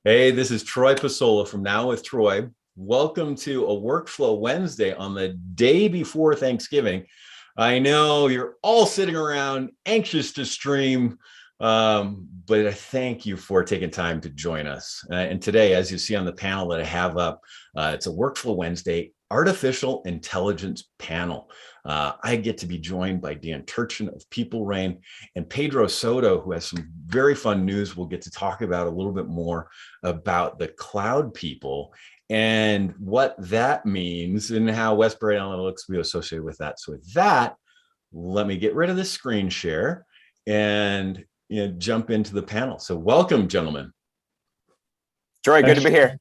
Hey, this is Troy Pasola from Now with Troy. Welcome to a Workflow Wednesday on the day before Thanksgiving. I know you're all sitting around anxious to stream, but I thank you for taking time to join us. And today, as you see on the panel that I have up, it's a Workflow Wednesday artificial intelligence panel. I get to be joined by Dan Turchin of PeopleReign and Pedro Soto, who has some very fun news. We'll get to talk about a little bit more about the cloud people and what that means and how Westbury Analytics will be associated with that. So with that, let me get rid of the screen share and jump into the panel. So welcome, gentlemen. Troy, good to be here.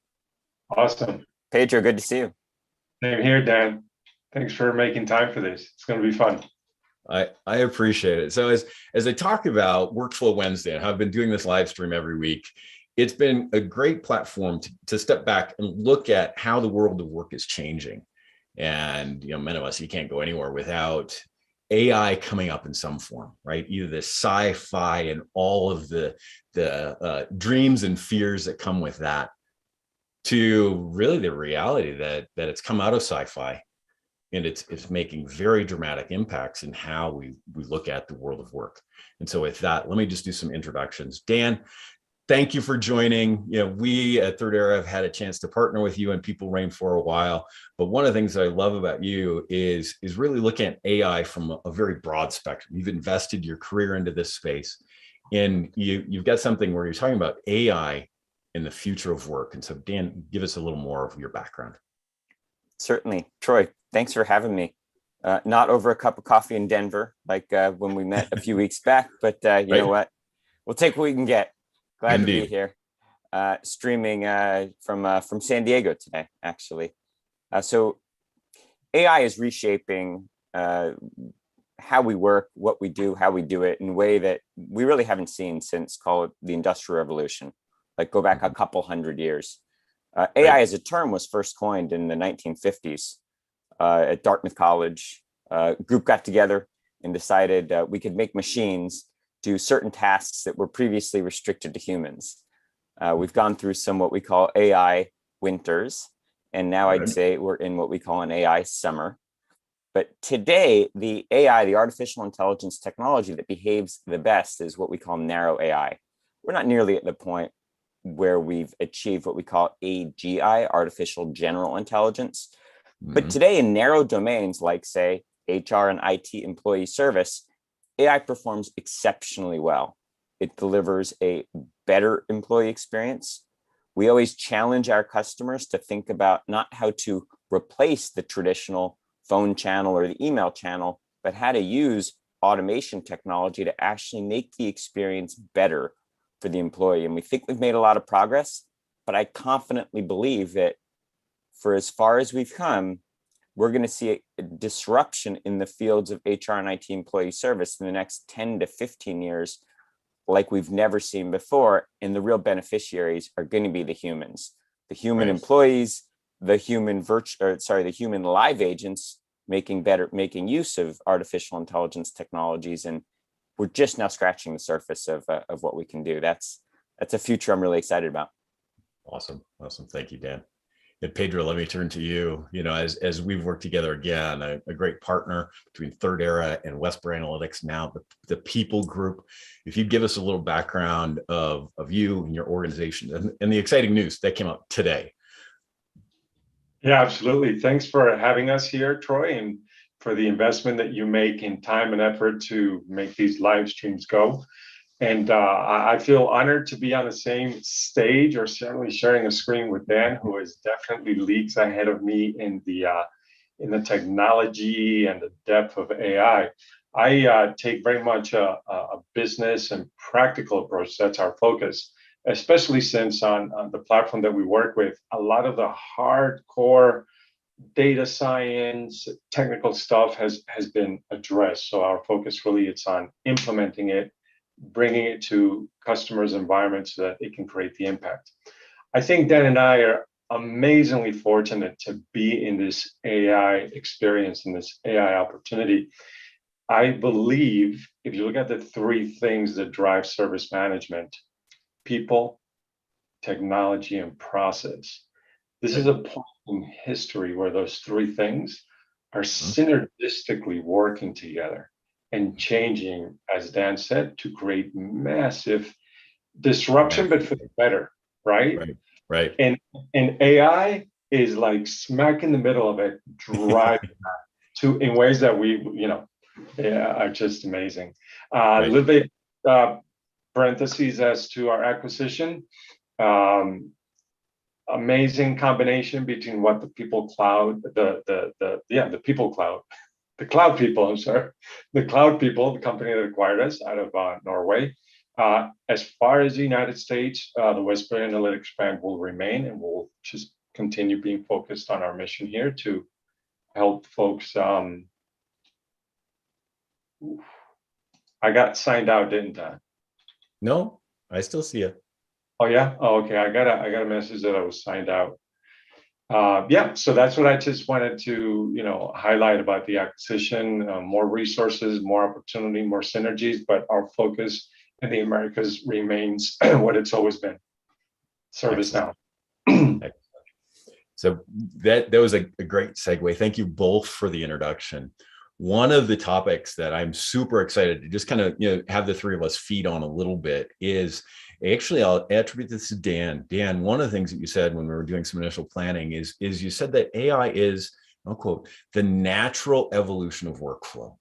Awesome. Pedro, good to see you. Same here, Dan. Thanks for making time for this. It's going to be fun. I appreciate it. So as I talk about Workflow Wednesday and how I've been doing this live stream every week, it's been a great platform to step back and look at how the world of work is changing. And many of us, you can't go anywhere without AI coming up in some form, right? Either the sci-fi and all of the dreams and fears that come with that, to really the reality that it's come out of sci-fi, and it's making very dramatic impacts in how we look at the world of work. And so with that, let me just do some introductions. Dan, thank you for joining. We at Third Era have had a chance to partner with you and PeopleReign for a while. But one of the things that I love about you is really looking at AI from a very broad spectrum. You've invested your career into this space, and you've got something where you're talking about AI in the future of work. And so Dan, give us a little more of your background. Certainly. Troy, thanks for having me. Not over a cup of coffee in Denver, like when we met a few weeks back, but you know what? We'll take what we can get. Glad to be here. Streaming from San Diego today, actually. So AI is reshaping how we work, what we do, how we do it in a way that we really haven't seen since, call it, the Industrial Revolution. Like go back a couple hundred years. AI as a term was first coined in the 1950s at Dartmouth College. A group got together and decided we could make machines do certain tasks that were previously restricted to humans. We've gone through some what we call AI winters, and now I'd say we're in what we call an AI summer. But today, the AI, the artificial intelligence technology that behaves the best is what we call narrow AI. We're not nearly at the point where we've achieved what we call AGI, artificial general intelligence. But today in narrow domains like, say, HR and IT employee service, AI performs exceptionally well. It delivers a better employee experience. We always challenge our customers to think about not how to replace the traditional phone channel or the email channel, but how to use automation technology to actually make the experience better for the employee. And we think we've made a lot of progress, but I confidently believe that for as far as we've come, we're going to see a disruption in the fields of HR and IT employee service in the next 10 to 15 years, like we've never seen before. And the real beneficiaries are going to be the humans, the human employees, the human the human live agents making use of artificial intelligence technologies. And we're just now scratching the surface of what we can do. That's a future I'm really excited about. Awesome. Thank you, Dan. And Pedro, let me turn to you. As we've worked together again, a great partner between Third Era and Westbury Analytics, now the People Group. If you give us a little background of you and your organization and the exciting news that came out today. Yeah, absolutely. Thanks for having us here, Troy, and for the investment that you make in time and effort to make these live streams go. And I feel honored to be on the same stage, or certainly sharing a screen with Dan, who is definitely leagues ahead of me in the technology and the depth of AI. I take very much a business and practical approach. That's our focus, especially since on the platform that we work with, a lot of the hardcore data science, technical stuff has been addressed. So our focus really is on implementing it, bringing it to customers' environments so that it can create the impact. I think Dan and I are amazingly fortunate to be in this AI experience and this AI opportunity. I believe if you look at the three things that drive service management: people, technology, and process. This is a point in history where those three things are synergistically working together and changing, as Dan said, to create massive disruption, but for the better, right? Right. And AI is like smack in the middle of it, driving to in ways that are just amazing. A little bit parentheses as to our acquisition. Amazing combination between what the people cloud, the people cloud, the cloud people, I'm sorry, the cloud people, the company that acquired us out of Norway. As far as the United States, the Westbury Analytics brand will remain, and we'll just continue being focused on our mission here to help folks. I got signed out, didn't I? No, I still see it. Oh yeah. Oh, okay. I got a message that I was signed out. So that's what I just wanted to highlight about the acquisition. More resources, more opportunity, more synergies, but our focus in the Americas remains what it's always been: ServiceNow. So that was a great segue. Thank you both for the introduction. One of the topics that I'm super excited to just kind of have the three of us feed on a little bit is, actually, I'll attribute this to Dan. Dan, one of the things that you said when we were doing some initial planning is you said that AI is, I'll quote, the natural evolution of workflow.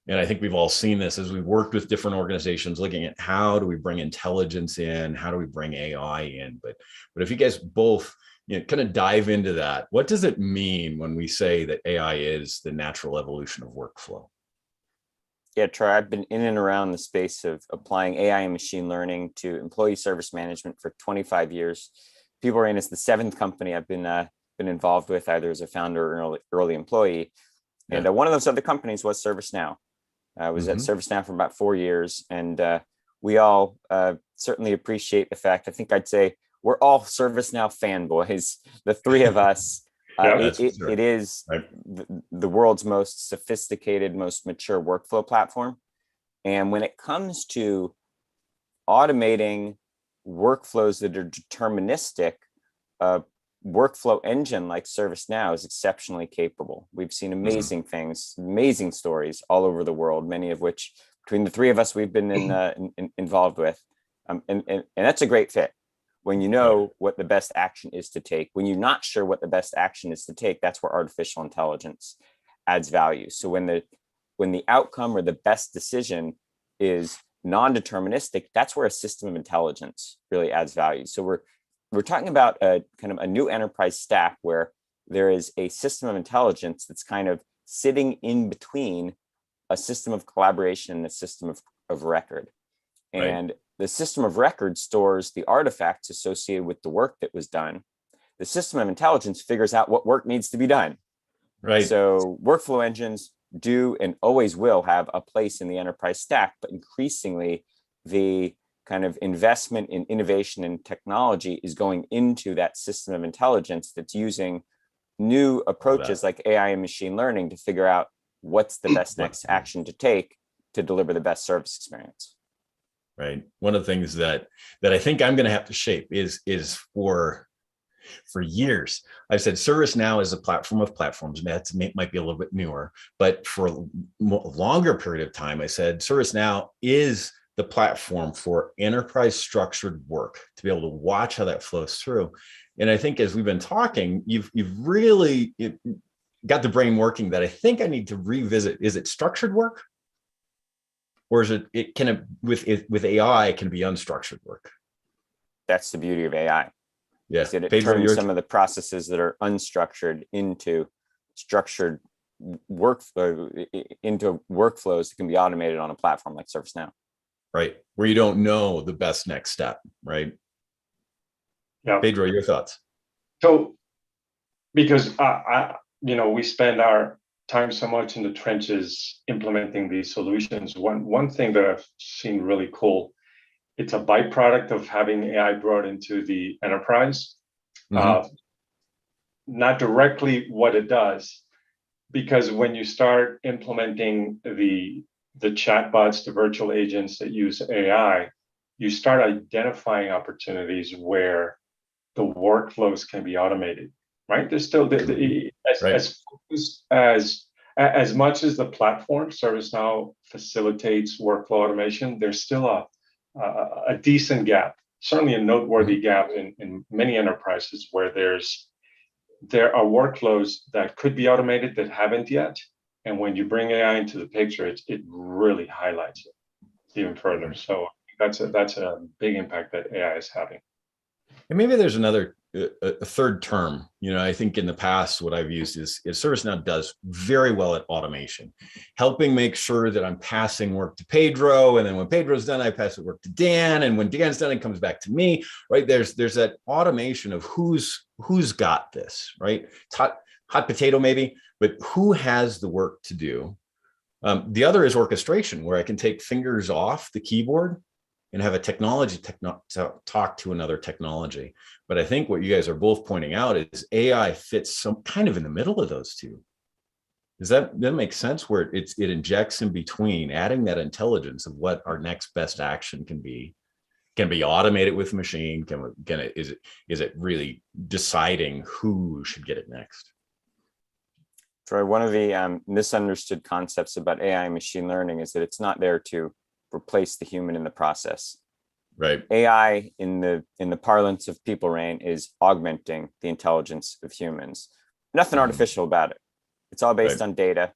And I think we've all seen this as we've worked with different organizations looking at how do we bring intelligence in, how do we bring AI in. But if you guys both kind of dive into that, what does it mean when we say that AI is the natural evolution of workflow? Yeah, Troy, I've been in and around the space of applying AI and machine learning to employee service management for 25 years. PeopleReign is the seventh company I've been involved with, either as a founder or an early employee. And one of those other companies was ServiceNow. I was at ServiceNow for about 4 years, and we all certainly appreciate the fact, I think I'd say we're all ServiceNow fanboys, the three of us. It is the world's most sophisticated, most mature workflow platform. And when it comes to automating workflows that are deterministic, a workflow engine like ServiceNow is exceptionally capable. We've seen amazing things, amazing stories all over the world, many of which between the three of us we've been involved with. And that's a great fit. When you know what the best action is to take, when you're not sure what the best action is to take, that's where artificial intelligence adds value. So when the outcome or the best decision is non-deterministic, that's where a system of intelligence really adds value. So we're talking about a kind of a new enterprise stack where there is a system of intelligence that's kind of sitting in between a system of collaboration and a system of record. And the system of record stores the artifacts associated with the work that was done. The system of intelligence figures out what work needs to be done. Right. So workflow engines do and always will have a place in the enterprise stack, but increasingly the kind of investment in innovation and technology is going into that system of intelligence that's using new approaches like AI and machine learning to figure out what's the best next action to take to deliver the best service experience. Right. One of the things that I think I'm going to have to shape is for years, I've said ServiceNow is a platform of platforms. That might be a little bit newer, but for a longer period of time, I said ServiceNow is the platform for enterprise structured work, to be able to watch how that flows through. And I think as we've been talking, you've really got the brain working that I think I need to revisit. Is it structured work? Or is it can with AI, it can be unstructured work? That's the beauty of AI. Yes. It turns some of the processes that are unstructured into structured into workflows that can be automated on a platform like ServiceNow. Right. Where you don't know the best next step, right? Yeah. Pedro, your thoughts? So, because we spend our time so much in the trenches implementing these solutions. One thing that I've seen really cool, it's a byproduct of having AI brought into the enterprise. Not directly what it does, because when you start implementing the chatbots, the virtual agents that use AI, you start identifying opportunities where the workflows can be automated, right? There's still as focused as much as the platform ServiceNow facilitates workflow automation, there's still a decent gap, certainly a noteworthy gap in many enterprises where there are workflows that could be automated that haven't yet. And when you bring AI into the picture, it really highlights it even further. So that's a big impact that AI is having. And maybe there's a third term. I think in the past, what I've used is ServiceNow does very well at automation, helping make sure that I'm passing work to Pedro. And then when Pedro's done, I pass the work to Dan. And when Dan's done, it comes back to me, right? There's that automation of who's got this, right? It's hot potato maybe, but who has the work to do? The other is orchestration, where I can take fingers off the keyboard and have a technology talk to another technology. But I think what you guys are both pointing out is AI fits some kind of in the middle of those two. Does that make sense? Where it injects in between, adding that intelligence of what our next best action can be automated with machine. Is it really deciding who should get it next? Troy, one of the misunderstood concepts about AI and machine learning is that it's not there to replace the human in the process. Right. AI in the parlance of PeopleReign is augmenting the intelligence of humans. Nothing artificial about it. It's all based on data.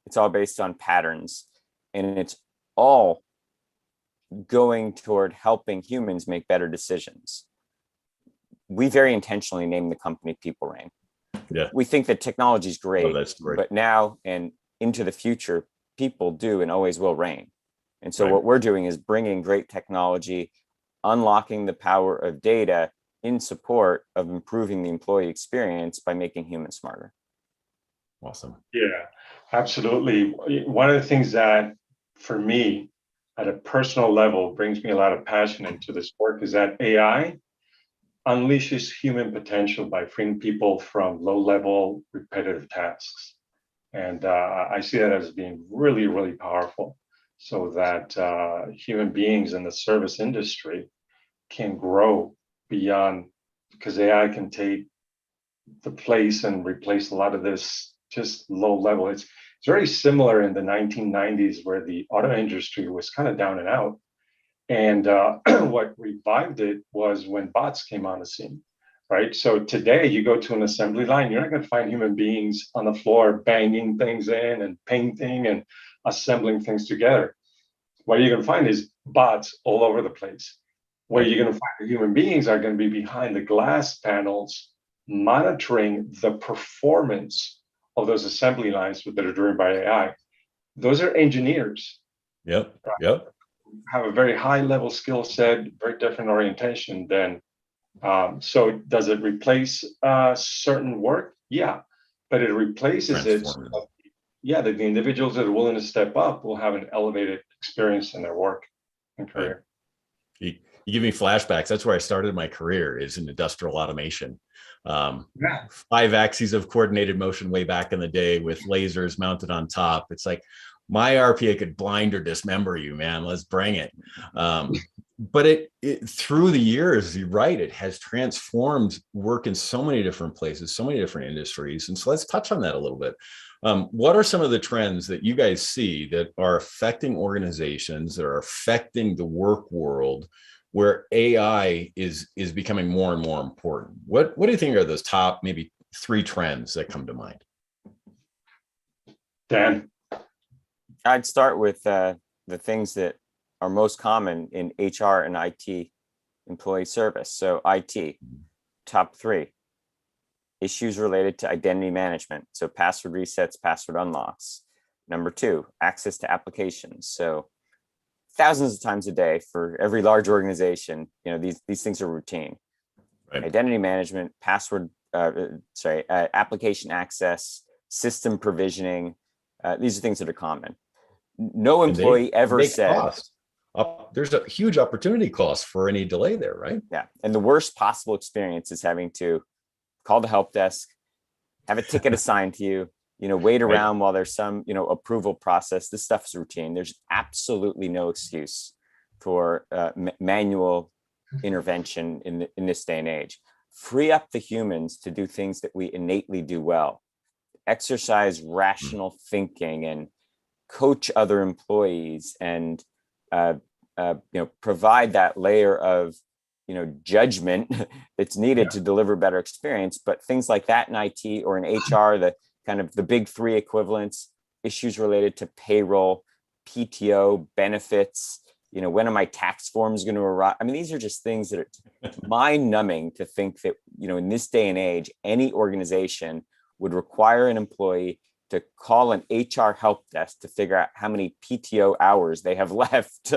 It's all based on patterns, and it's all going toward helping humans make better decisions. We very intentionally named the company PeopleReign. Yeah. We think that technology is great, great, but now and into the future, people do and always will reign. And so what we're doing is bringing great technology, unlocking the power of data in support of improving the employee experience by making humans smarter. Awesome. Yeah, absolutely. One of the things that, for me, at a personal level, brings me a lot of passion into this work is that AI unleashes human potential by freeing people from low-level repetitive tasks. And I see that as being really, really powerful, so that human beings in the service industry can grow beyond, because AI can take the place and replace a lot of this just low level. It's very similar in the 1990s, where the auto industry was kind of down and out. And what revived it was when bots came on the scene, right? So today you go to an assembly line, you're not going to find human beings on the floor banging things in and painting and assembling things together. What you're going to find is bots all over the place. Where you're going to find the human beings are going to be behind the glass panels, monitoring the performance of those assembly lines that are driven by AI. Those are engineers. Yep. Right? Yep. Have a very high level skill set, very different orientation than. So does it replace certain work? Yeah, but it replaces it. Yeah, that the individuals that are willing to step up will have an elevated experience in their work and career. You give me flashbacks. That's where I started my career, is in industrial automation. 5 axes of coordinated motion way back in the day with lasers mounted on top. It's like, my RPA could blind or dismember you, man. Let's bring it. But it through the years, you're right, it has transformed work in so many different places, so many different industries. And so let's touch on that a little bit. What are some of the trends that you guys see that are affecting organizations, that are affecting the work world, where AI is becoming more and more important? What do you think are those top maybe 3 trends that come to mind? Dan? I'd start with the things that are most common in HR and IT employee service. So IT, top 3. Issues related to identity management. So password resets, password unlocks. Number 2, access to applications. So thousands of times a day for every large organization, these things are routine. Right. Identity management, application access, system provisioning. These are things that are common. No employee ever said. There's a huge opportunity cost for any delay there, right? Yeah. And the worst possible experience is having to call the help desk, have a ticket assigned to you, wait around while there's some, approval process. This stuff is routine. There's absolutely no excuse for manual intervention in this day and age. Free up the humans to do things that we innately do well. Exercise rational thinking and coach other employees, and provide that layer of judgment that's needed to deliver better experience. But things like that in IT or in HR, the kind of the big three equivalents, issues related to payroll, PTO, benefits, when are my tax forms going to arrive? I mean, these are just things that are mind-numbing to think that, in this day and age, any organization would require an employee to call an HR help desk to figure out how many PTO hours they have left.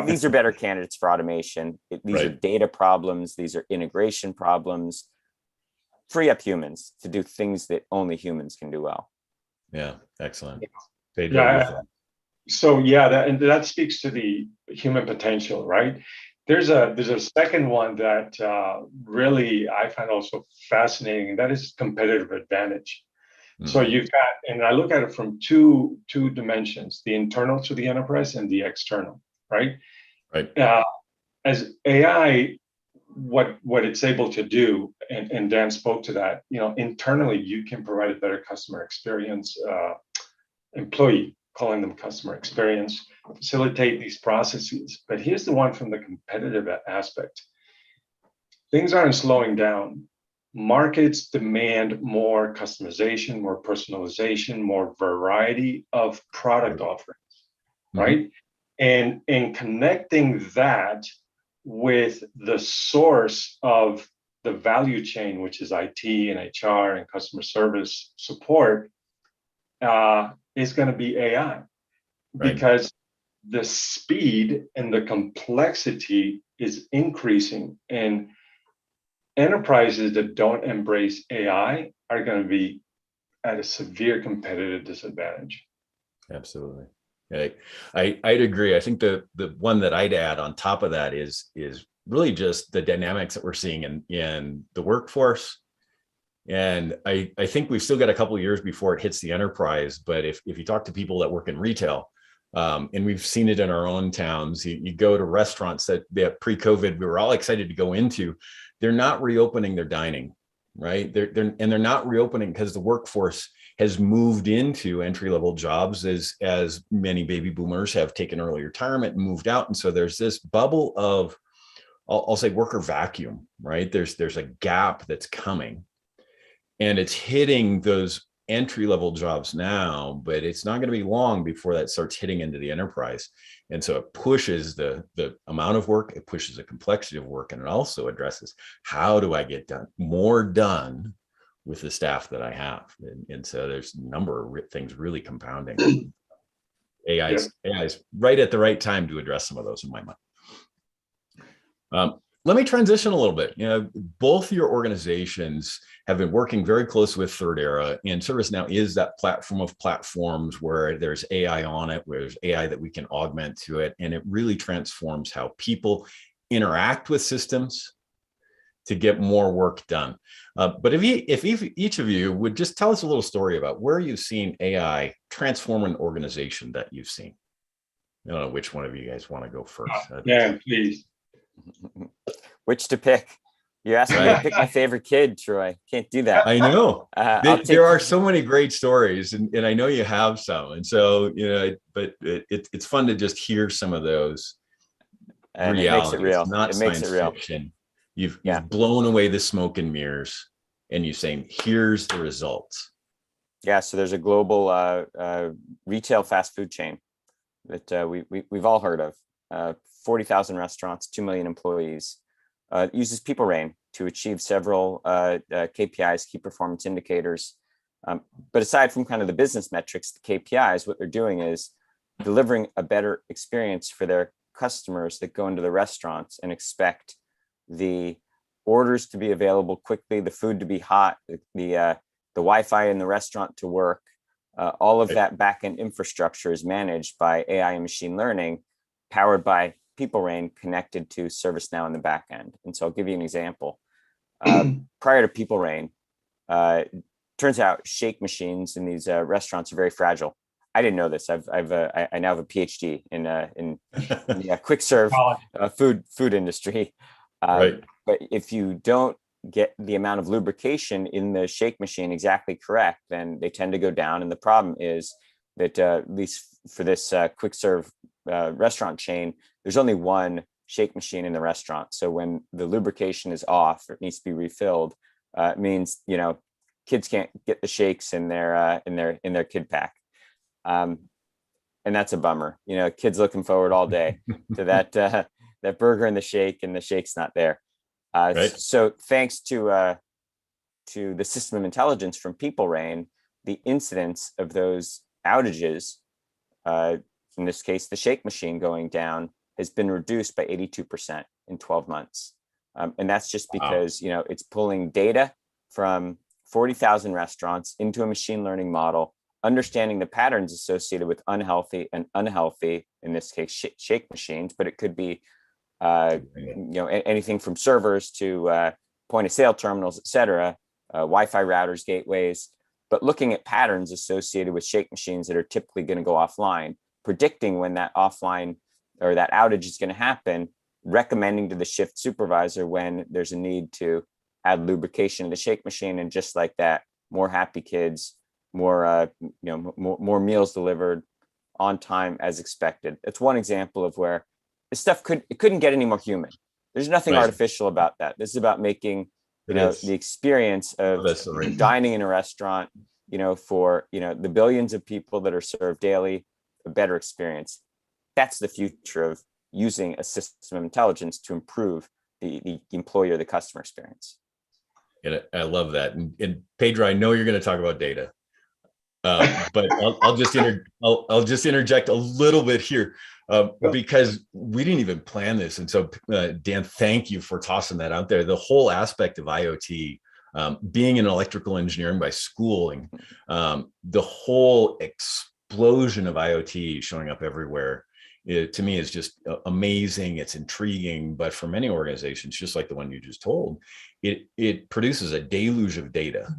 These are better candidates for automation. These are data problems. These are integration problems. Free up humans to do things that only humans can do well. Yeah, excellent. So that speaks to the human potential, right? There's a second one that really I find also fascinating, and that is competitive advantage. So you've got, and I look at it from two dimensions: the internal to the enterprise and the external, right? Right. As AI, what it's able to do, and Dan spoke to that, internally you can provide a better customer experience, employee, calling them customer experience, facilitate these processes. But here's the one from the competitive aspect. Things aren't slowing down. Markets demand more customization, more personalization, more variety of product offerings, right? And connecting that with the source of the value chain, which is IT and HR and customer service support, is going to be AI, because the speed and the complexity is increasing, and enterprises that don't embrace AI are going to be at a severe competitive disadvantage. Absolutely. I'd agree. I think the one that I'd add on top of that is really just the dynamics that we're seeing in the workforce. And I think we've still got a couple of years before it hits the enterprise. But if you talk to people that work in retail, and we've seen it in our own towns, you go to restaurants that pre-COVID we were all excited to go into, they're not reopening their dining, right? They're not reopening because the workforce has moved into entry-level jobs as many baby boomers have taken early retirement and moved out. And so there's this bubble of, I'll say, worker vacuum, right? There's a gap that's coming. And it's hitting those entry-level jobs now, but it's not going to be long before that starts hitting into the enterprise. And so it pushes the amount of work, it pushes the complexity of work, and it also addresses, how do I get more done with the staff that I have? And so there's a number of things really compounding. AI's right at the right time to address some of those in my mind. Let me transition a little bit. Both your organizations have been working very close with Third Era, and ServiceNow is that platform of platforms where there's AI on it, where there's AI that we can augment to it, and it really transforms how people interact with systems to get more work done. But if each of you would just tell us a little story about where you've seen AI transform an organization that you've seen. I don't know which one of you guys want to go first. Yeah, please. Which to pick? You asked me to pick my favorite kid, Troy. Can't do that. I know. There are so many great stories, and I know you have some. And so, but it's fun to just hear some of those and realities, it makes it real. not science fiction. You've blown away the smoke and mirrors, and you're saying, here's the results. Yeah, so there's a global retail fast food chain that we've all heard of. 40,000 restaurants, 2 million employees. Uses PeopleReign to achieve several KPIs, key performance indicators. But aside from kind of the business metrics, the KPIs, what they're doing is delivering a better experience for their customers that go into the restaurants and expect the orders to be available quickly, the food to be hot, the Wi-Fi in the restaurant to work. All of that backend infrastructure is managed by AI and machine learning, powered by PeopleReign, connected to ServiceNow in the back end. And so I'll give you an example. Prior to PeopleReign, turns out shake machines in these restaurants are very fragile. I didn't know this. I now have a PhD in the quick serve food industry. Right. But if you don't get the amount of lubrication in the shake machine exactly correct, then they tend to go down. And the problem is that at least for this quick serve restaurant chain, there's only one shake machine in the restaurant. So when the lubrication is off, or it needs to be refilled, it means, you know, kids can't get the shakes in their kid pack. And that's a bummer. You know, kids looking forward all day to that burger and the shake's not there. Right. So thanks to the system of intelligence from PeopleReign, the incidence of those outages, in this case, the shake machine going down, has been reduced by 82% in 12 months. And that's just because, you know, it's pulling data from 40,000 restaurants into a machine learning model, understanding the patterns associated with unhealthy, in this case, shake machines, but it could be, you know, anything from servers to point of sale terminals, et cetera, Wi-Fi routers, gateways, but looking at patterns associated with shake machines that are typically going to go offline, predicting when that offline or that outage is going to happen, recommending to the shift supervisor when there's a need to add lubrication to the shake machine. And just like that, more happy kids, more more meals delivered on time as expected. It's one example of where this stuff couldn't get any more human. There's nothing artificial about that. This is about making, you know, the experience of dining in a restaurant, you know, for, you know, the billions of people that are served daily, a better experience. That's the future of using a system of intelligence to improve the employee or the customer experience. And I love that. And Pedro, I know you're going to talk about data, but I'll just interject a little bit here, because we didn't even plan this. And so, Dan, thank you for tossing that out there. The whole aspect of IoT, being in electrical engineering by schooling, the whole explosion of IoT showing up everywhere, to me is just amazing. It's intriguing, but for many organizations, just like the one you just told, it produces a deluge of data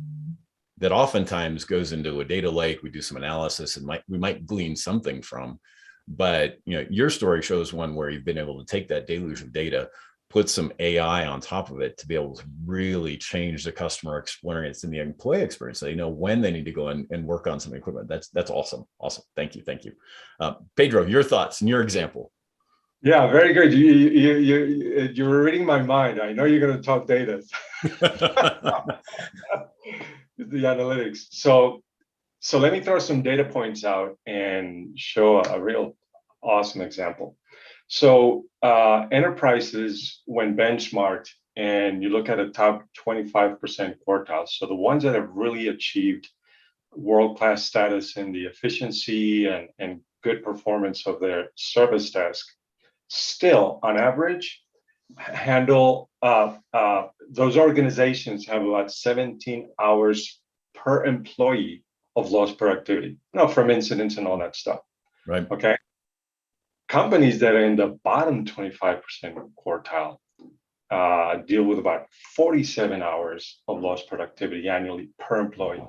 that oftentimes goes into a data lake. We do some analysis and we might glean something from, but you know, your story shows one where you've been able to take that deluge of data, put some AI on top of it to be able to really change the customer experience and the employee experience. So they know when they need to go and work on some equipment. That's awesome. Awesome. Thank you. Pedro, your thoughts and your example. Yeah, very good. You were reading my mind. I know you're going to talk data. The analytics. So let me throw some data points out and show a real awesome example. So enterprises, when benchmarked, and you look at a top 25% quartile, so the ones that have really achieved world-class status in the efficiency and good performance of their service desk, still on average handle those organizations have about 17 hours per employee of lost productivity, you know, from incidents and all that stuff. Right. Okay. Companies that are in the bottom 25% quartile deal with about 47 hours of lost productivity annually per employee.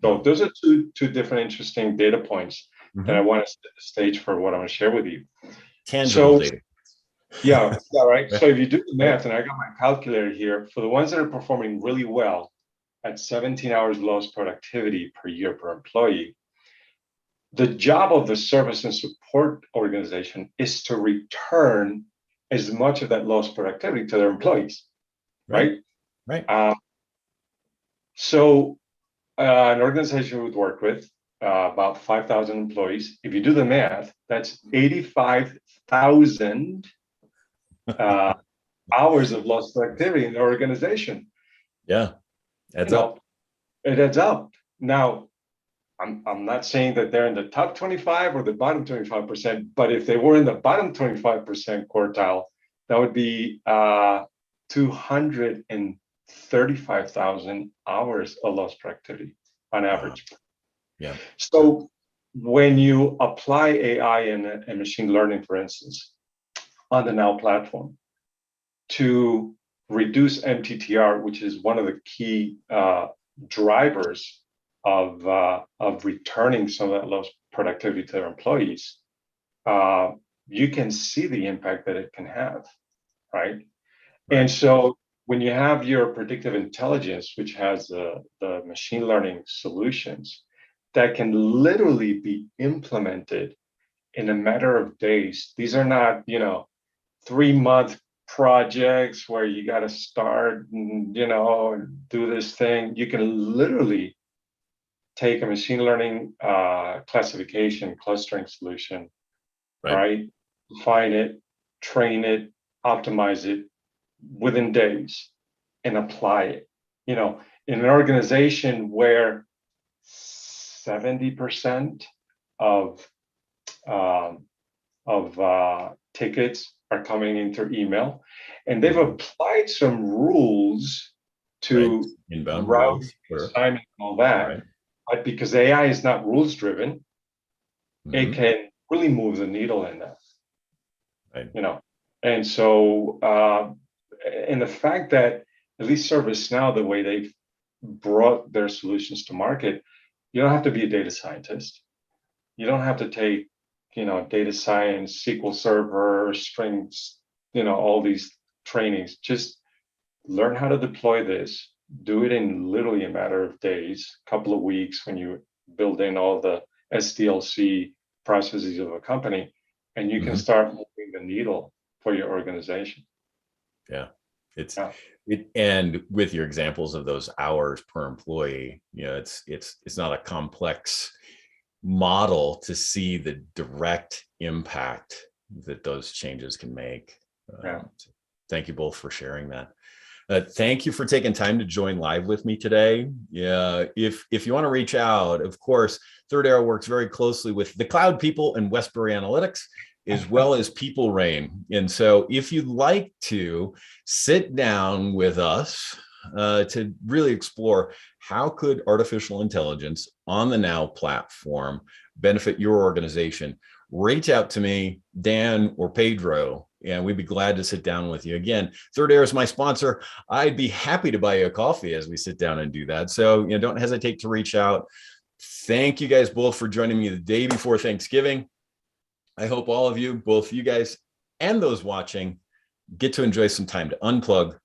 So those are two different interesting data points that I want to set the stage for what I'm going to share with you. Tangible data. Yeah, right. So if you do the math, and I got my calculator here, for the ones that are performing really well at 17 hours lost productivity per year per employee, the job of the service and support organization is to return as much of that lost productivity to their employees, right? So an organization would work with about 5,000 employees. If you do the math, that's 85,000 hours of lost productivity in the organization. Yeah, adds up. It adds up. Now, I'm not saying that they're in the top 25 or the bottom 25%, but if they were in the bottom 25% quartile, that would be 235,000 hours of lost productivity on average. Yeah. So when you apply AI and machine learning, for instance, on the Now platform to reduce MTTR, which is one of the key drivers of returning some of that lost productivity to their employees, you can see the impact that it can have, right? And so when you have your predictive intelligence, which has the machine learning solutions that can literally be implemented in a matter of days, these are not, 3-month projects where you got to start and, do this thing. You can literally take a machine learning classification, clustering solution, right? Define it, train it, optimize it within days, and apply it. In an organization where 70% of tickets are coming in through email, and they've applied some rules to inbound route rules, assignment and all that, but because AI is not rules driven, it can really move the needle in that. And so and the fact that at least ServiceNow, the way they've brought their solutions to market, you don't have to be a data scientist. You don't have to take, data science, SQL Server, strings, all these trainings. Just learn how to deploy this. Do it in literally a matter of days, a couple of weeks when you build in all the SDLC processes of a company, and you can start moving the needle for your organization. Yeah. And with your examples of those hours per employee, it's not a complex model to see the direct impact that those changes can make. Thank you both for sharing that. Thank you for taking time to join live with me today. Yeah, if you want to reach out, of course, Third Arrow works very closely with the Cloud People and Westbury Analytics, as well as PeopleReign. And so if you'd like to sit down with us to really explore how could artificial intelligence on the Now platform benefit your organization, reach out to me, Dan or Pedro, and we'd be glad to sit down with you. Again, Third Arrow is my sponsor. I'd be happy to buy you a coffee as we sit down and do that. So don't hesitate to reach out. Thank you guys both for joining me the day before Thanksgiving. I hope all of you, both you guys and those watching, get to enjoy some time to unplug,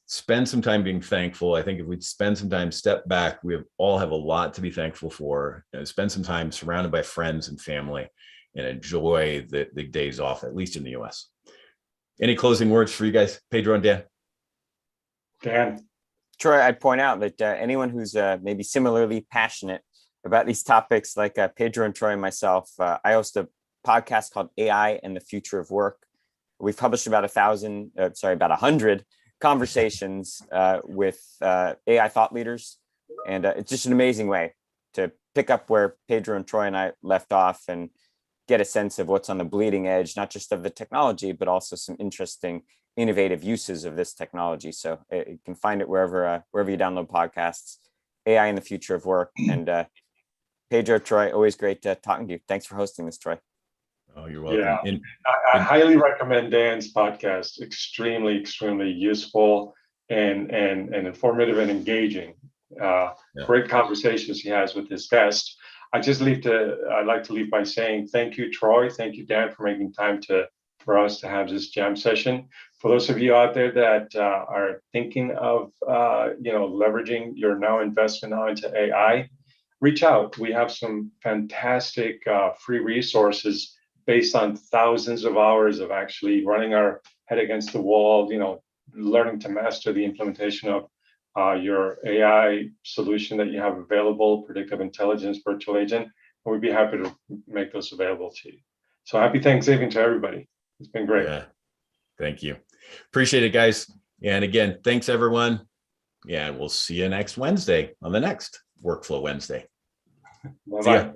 spend some time being thankful. I think if we spend some time, step back, we all have a lot to be thankful for. Spend some time surrounded by friends and family and enjoy the days off, at least in the US. Any closing words for you guys, Pedro and Dan? Dan. Troy, I'd point out that anyone who's maybe similarly passionate about these topics, like Pedro and Troy and myself, I host a podcast called AI and the Future of Work. We've published about 100 conversations with AI thought leaders. And it's just an amazing way to pick up where Pedro and Troy and I left off and get a sense of what's on the bleeding edge, not just of the technology, but also some interesting, innovative uses of this technology. So you can find it wherever you download podcasts. AI and the Future of Work. And Pedro, Troy, always great talking to you. Thanks for hosting this, Troy. Oh, you're welcome. Yeah, I highly recommend Dan's podcast. Extremely, extremely useful and informative and engaging. Great conversations he has with his guests. I'd like to leave by saying thank you, Troy. Thank you, Dan, for making time for us to have this jam session. For those of you out there that are thinking of leveraging your Now investment now into AI, reach out. We have some fantastic free resources based on thousands of hours of actually running our head against the wall, learning to master the implementation of your AI solution that you have available, predictive intelligence, virtual agent, and we'd be happy to make those available to you. So happy Thanksgiving to everybody. It's been great. Yeah, thank you. Appreciate it, guys. And again, thanks everyone. Yeah, we'll see you next Wednesday on the next Workflow Wednesday. Bye-bye.